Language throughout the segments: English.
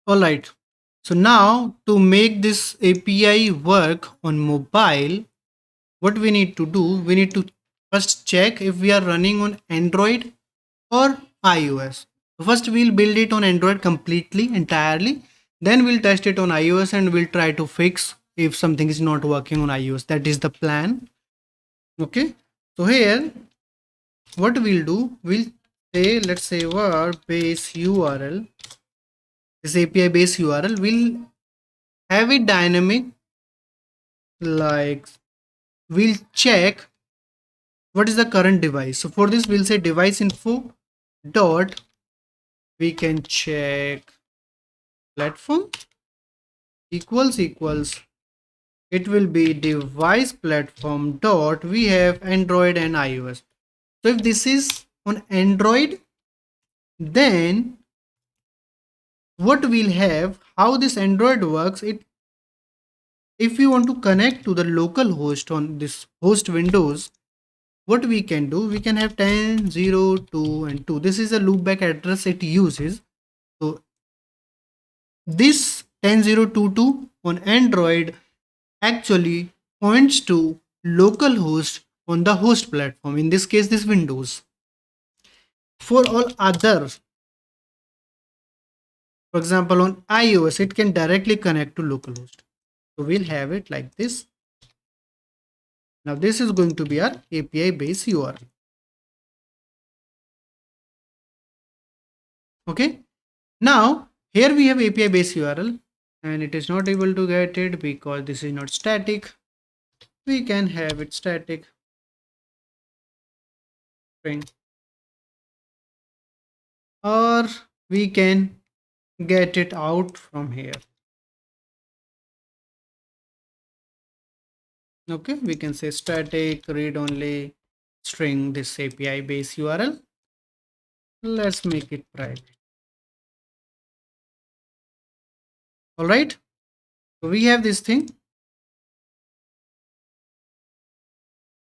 All right. So now to make this API work on mobile, what we need to do, we need to first check if we are running on Android or iOS. First, we'll build it on Android completely, entirely. Then we'll test it on iOS and we'll try to fix if something is not working on iOS. That is the plan. Okay. So here, what we'll do, we'll say, let's say var base URL, this API base URL, we'll have it dynamic, like we'll check what is the current device. So for this, we'll say device info dot, we can check platform equals, it will be device platform dot, we have Android and iOS. So if this is on Android, then what we'll have, how this Android works, it, if we want to connect to the local host on this host Windows, what we can do, we can have 10 0 2 and 2. This is a loopback address it uses. So this 10022 on Android actually points to localhost on the host platform, in this case this Windows. For all others, for example on iOS, it can directly connect to localhost. So we'll have it like this. Now this is going to be our API base URL. Okay. Now here we have API base URL and it is not able to get it because this is not static. We can have it static string, or we can get it out from here. Okay, we can say static read only string this API base URL. Let's make it private. All right, so we have this thing.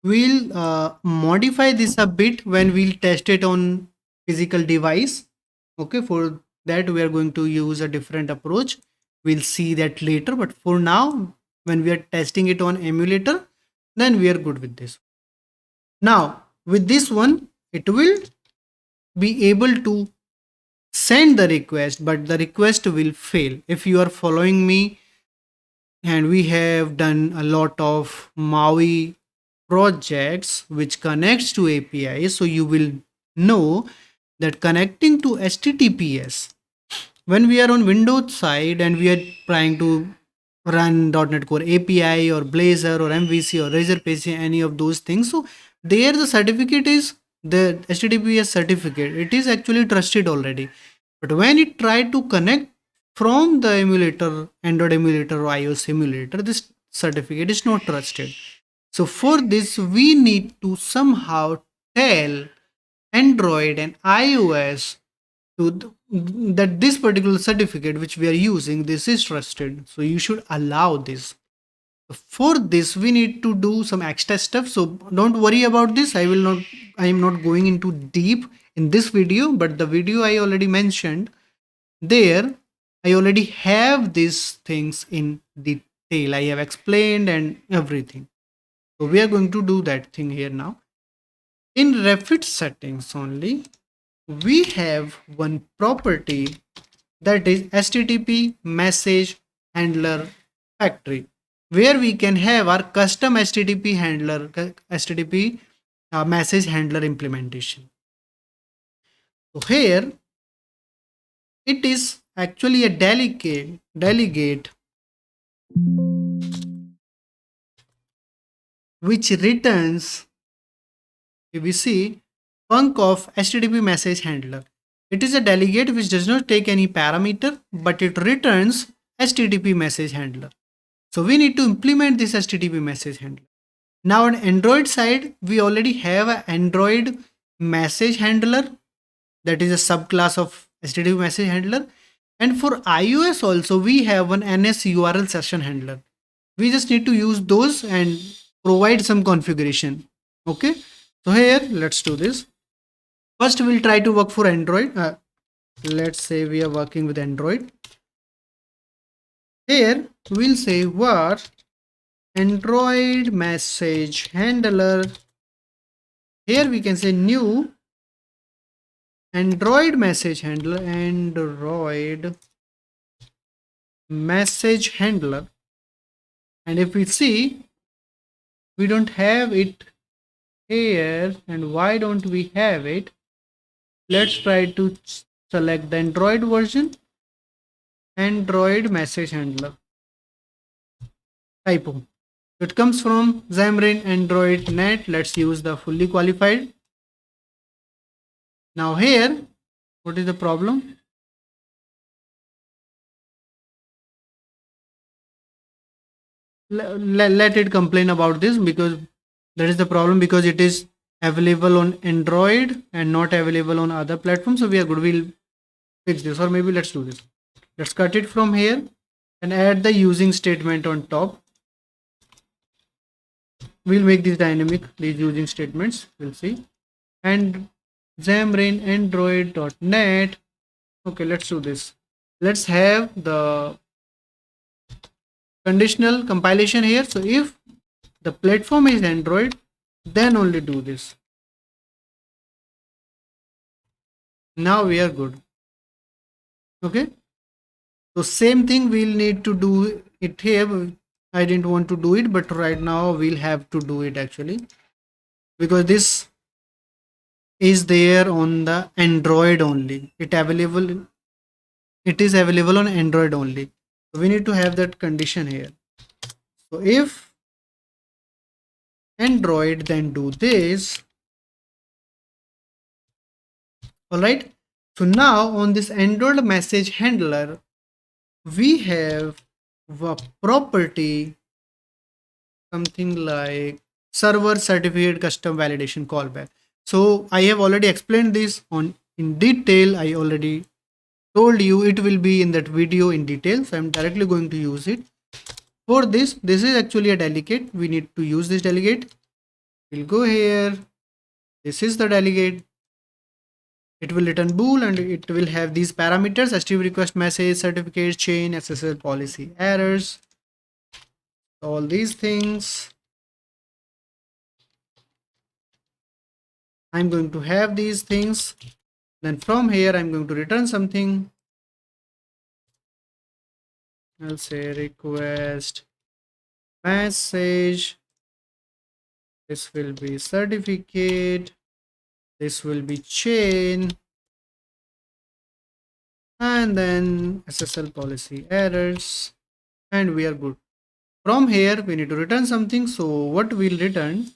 We'll modify this a bit when we'll test it on physical device. Okay, for that we are going to use a different approach. We'll see that later, but for now, when we are testing it on emulator, then we are good with this. Now with this one, it will be able to send the request, but the request will fail. If you are following me, and we have done a lot of MAUI projects which connects to API, so you will know that connecting to HTTPS, when we are on Windows side and we are trying to run .NET Core API or Blazor or MVC or Razor-based, any of those things, so there the certificate is the HTTPS certificate. It is actually trusted already. But when it tried to connect from the emulator, Android emulator or iOS emulator, this certificate is not trusted. So for this, we need to somehow tell Android and iOS that this particular certificate which we are using, this is trusted. So you should allow this. For this, we need to do some extra stuff. So don't worry about this. I am not going into deep in this video, but the video I already mentioned there, I already have these things in detail. I have explained and everything. So we are going to do that thing here now. In Refit settings only, we have one property, that is HTTP message handler factory, where we can have our custom HTTP handler, HTTP message handler implementation. So here it is actually a delegate which returns, if we see, func of HTTP message handler. It is a delegate which does not take any parameter, but it returns HTTP message handler. So we need to implement this HTTP message handler. Now on Android side, we already have an Android message handler, that is a subclass of HTTP message handler. And for iOS also, we have an NS URL session handler. We just need to use those and provide some configuration. Okay, so here let's do this. First we'll try to work for Android. Let's say we are working with Android. Here we'll say var Android message handler. Here we can say new Android message handler, Android message handler. And if we see, we don't have it here. And why don't we have it? Let's try to select the Android version, Android message handler. Typo. It comes from Xamarin Android NET. Let's use the fully qualified. Now here, what is the problem? Let it complain about this, because that is the problem, because it is available on Android and not available on other platforms. So we are good. We'll fix this, or maybe let's do this. Let's cut it from here and add the using statement on top. We'll make this dynamic, these using statements. We'll see. And Xamarin Android.net. Okay, let's do this. Let's have the conditional compilation here. So if the platform is Android, then only do this. Now we are good. Okay. So same thing we'll need to do it here. I didn't want to do it, but right now we'll have to do it actually, because this is there on the Android only. It is available on Android only. So we need to have that condition here. So if Android, then do this. All right. So now on this Android message handler, we have a property, something like server certificate custom validation callback. So I have already explained this in detail. I already told you it will be in that video in detail. So I'm directly going to use it. For this is actually a delegate. We need to use this delegate. We'll go here. This is the delegate. It will return bool, and it will have these parameters: HTTP request message, certificate, chain, SSL policy, errors, all these things. I'm going to have these things. Then from here, I'm going to return something. I'll say request message. This will be certificate. This will be chain. And then SSL policy errors. And we are good. From here, we need to return something. So what we'll return,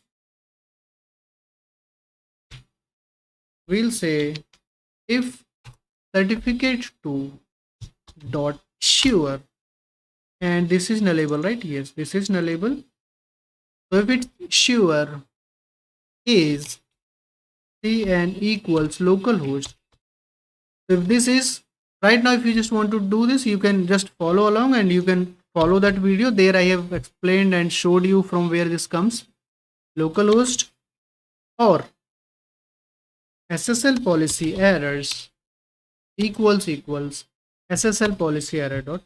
we'll say if certificate2 dot sure, and this is nullable, right? Yes, this is nullable. So if it sure is cn equals localhost, so if this is right now, if you just want to do this, you can just follow along and you can follow that video. There I have explained and showed you from where this comes. Localhost or SSL policy errors equals SSL policy error dot.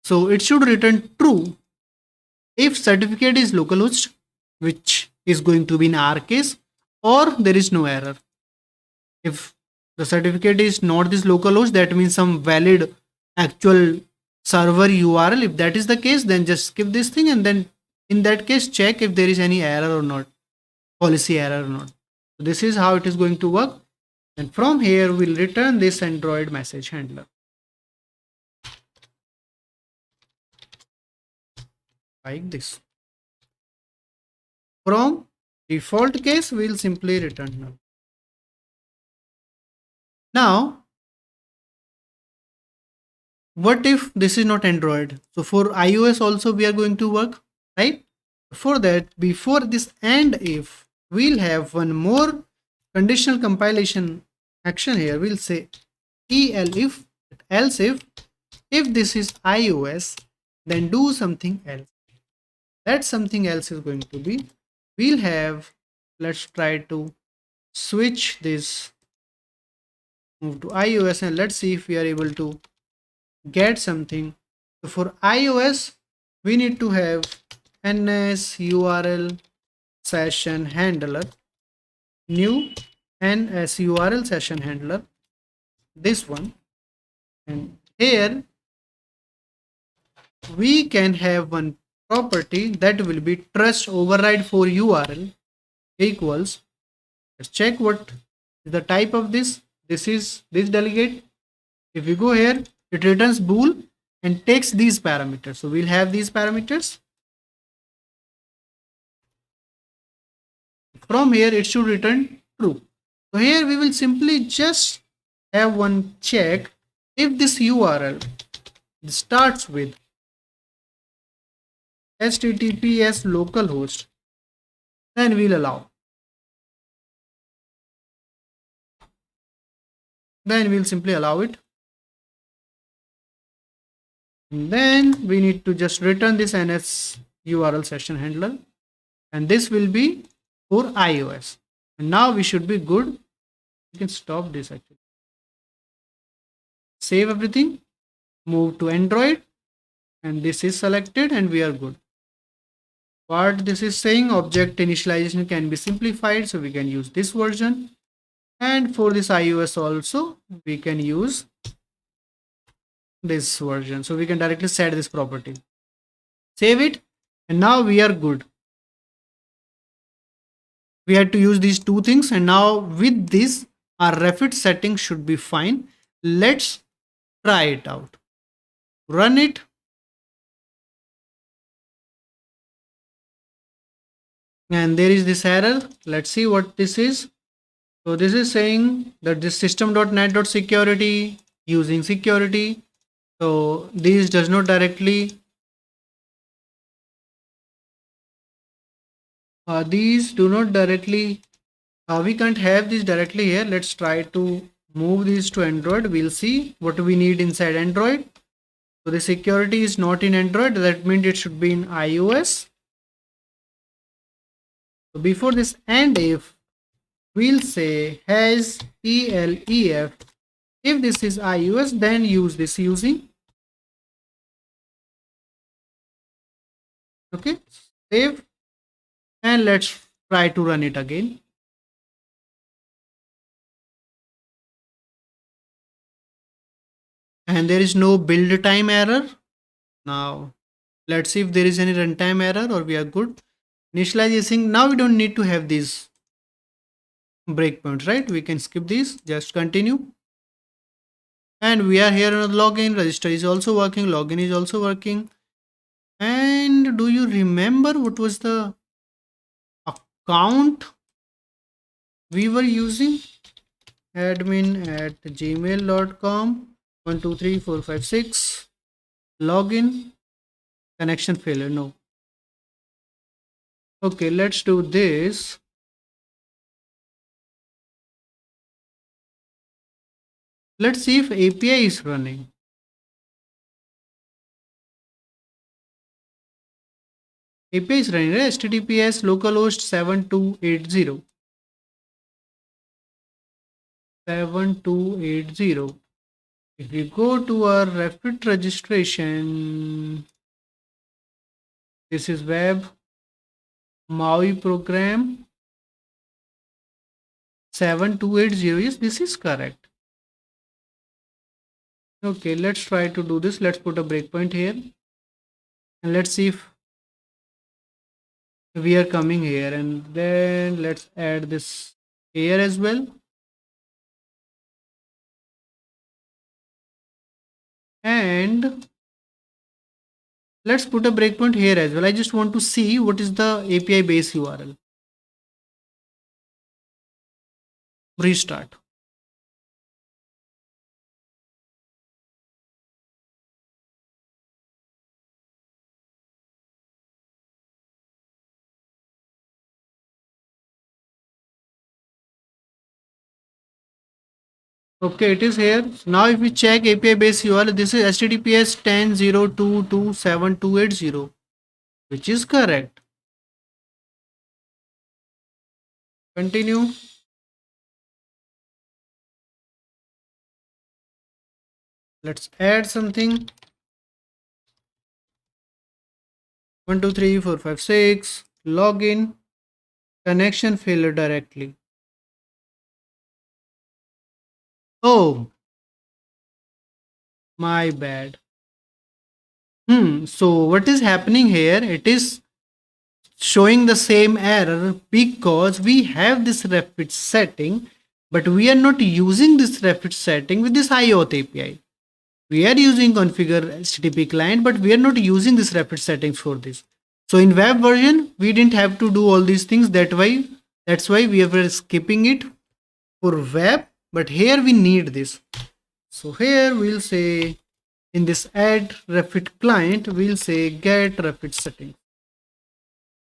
So it should return true if certificate is localhost, which is going to be in our case, or there is no error. If the certificate is not this localhost, that means some valid actual server URL. If that is the case, then just skip this thing, and then in that case check if there is any error or not, policy error or not. So this is how it is going to work. And from here we'll return this Android message handler like this. From default case, we'll simply return null. Now, what if this is not Android? So for iOS also we are going to work, right? For that, before this and if, we'll have one more conditional compilation action here. We'll say elif, else if this is iOS, then do something else. That something else is going to be, we'll have, let's try to switch this Move to iOS and let's see if we are able to get something. So for iOS, we need to have ns url session handler, new ns url session handler, this one, and here we can have one property that will be trust override for url equals, let's check what is the type of this. This is this delegate. If we go here, it returns bool and takes these parameters. So we'll have these parameters. From here, it should return true. So here we will simply just have one check. If this URL starts with HTTPS localhost, then we'll allow. Then we'll simply allow it. And then we need to just return this NS URL session handler. And this will be for iOS. And now we should be good. You can stop this actually. Save everything. Move to Android. And this is selected and we are good. What this is saying, object initialization can be simplified. So we can use this version. And for this iOS also, we can use this version. So we can directly set this property. Save it. And now we are good. We had to use these two things. And now with this, our Refit setting should be fine. Let's try it out. Run it. And there is this error. Let's see what this is. So this is saying that this system.net.security using security. So these does not directly, these do not directly, we can't have this directly here. Let's try to move these to Android. We'll see what we need inside Android. So the security is not in Android. That means it should be in iOS. So before this and if, we'll say has elef. If this is iOS, then use this using. Okay, save. And let's try to run it again. And there is no build time error. Now let's see if there is any runtime error or we are good. Initializing, now we don't need to have these breakpoints, right? We can skip these, just continue. And we are here on the login. Register is also working, login is also working. And do you remember what was the account we were using? admin@gmail.com 123456 login, connection failure, no. Okay, let's do this. Let's see if API is running. API is running, right? HTTPS localhost 7280. 7280. If we go to our Refit registration, this is web MAUI program 7280. Yes, this is correct. Okay, let's try to do this. Let's put a breakpoint here. And let's see if we are coming here. And then let's add this here as well. And let's put a breakpoint here as well. I just want to see what is the API base URL. Restart. Okay, it is here. Now if we check API base URL, this is HTTPS 10.0.2.2.7.2.8.0, which is correct. Continue. Let's add something. 1 2 3 4 5 6. Login. Connection failure directly. Oh, my bad. So what is happening here? It is showing the same error because we have this Refit setting, but we are not using this Refit setting with this IOT API. We are using configure HTTP client, but we are not using this Refit settings for this. So in web version, we didn't have to do all these things. That's why we are skipping it for web, but here we need this. So here we'll say in this add Refit client, we'll say get Refit setting.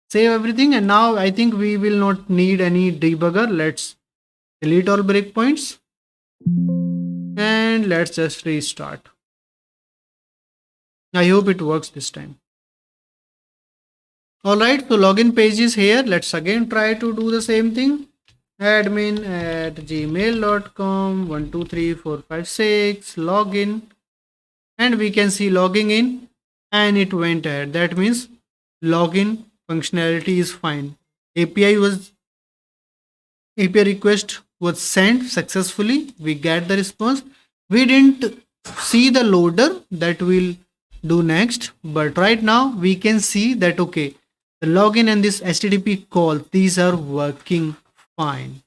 Save everything, and now I think we will not need any debugger. Let's delete all breakpoints and let's just restart. I hope it works this time. Alright, so login page is here. Let's again try to do the same thing. Admin at gmail.com 1 2 3 4 5 6 login, and we can see logging in and it went ahead. That means login functionality is fine. API request was sent successfully. We get the response. We didn't see the loader that we'll do next, but right now we can see that okay, the login and this HTTP call, these are working fine.